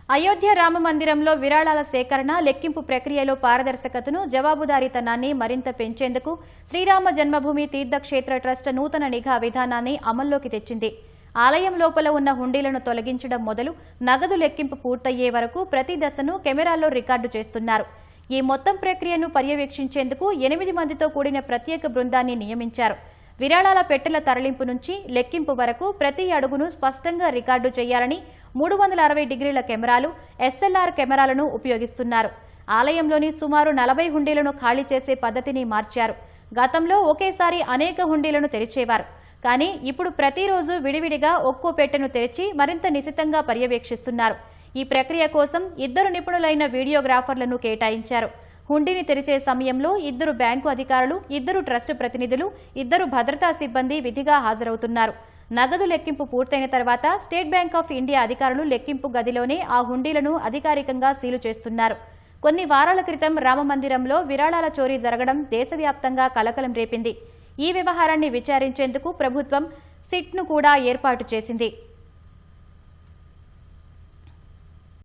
అయోధ్య రామ మందిరంలో విరాళాల సేకరణ లెక్కింపు ప్రక్రియలో పారదర్శకతను జవాబుదారీతనాన్ని మరింత పెంచేందుకు శ్రీరామ జన్మభూమి తీర్థక్షేత్ర ట్రస్ట్ నూతన నిఘా విధానాన్ని అమల్లోకి తెచ్చింది. ఆలయం లోపల ఉన్న హుండీలను తొలగించడం మొదలు నగదు లెక్కింపు పూర్తయ్యే వరకు ప్రతి దశను కెమెరాల్లో రికార్డు చేస్తున్నారు. ఈ మొత్తం ప్రక్రియను పర్యవేక్షించేందుకు 8 మందితో కూడిన ప్రత్యేక బృందాన్ని నియమించారు. విరాళాల పెట్టెల తరలింపు నుంచి లెక్కింపు వరకు ప్రతి అడుగును స్పష్టంగా రికార్డు చేయాలని 360 డిగ్రీల కెమెరాలు, ఎస్ఎల్ఆర్ కెమెరాలను ఉపయోగిస్తున్నారు. ఆలయంలోని సుమారు 40 హుండీలను ఖాళీ చేసే పద్ధతిని మార్చారు. గతంలో ఒకేసారి అనేక హుండీలను తెరిచేవారు. కానీ ఇప్పుడు ప్రతిరోజు విడివిడిగా ఒక్కో పెట్టెను తెరిచి మరింత నిశితంగా పర్యవేక్షిస్తున్నారు. ఈ ప్రక్రియ కోసం 2 నిపుణులైన వీడియోగ్రాఫర్లను కేటాయించారు. హుండీని తెరిచే సమయంలో 2 బ్యాంకు అధికారులు, 2 ట్రస్ట్ ప్రతినిధులు, 2 భద్రతా సిబ్బంది విధిగా హాజరవుతున్నారు. నగదు లెక్కింపు పూర్తయిన తర్వాత స్టేట్ బ్యాంక్ ఆఫ్ ఇండియా అధికారులు లెక్కింపు గదిలోనే ఆ హుండీలను అధికారికంగా సీలు చేస్తున్నారు. కొన్ని వారాల క్రితం రామమందిరంలో విరాళాల చోరీ జరగడం దేశవ్యాప్తంగా కలకలం రేపింది. ఈ వ్యవహారాన్ని విచారించేందుకు ప్రభుత్వం సిట్ను కూడా ఏర్పాటు చేసింది.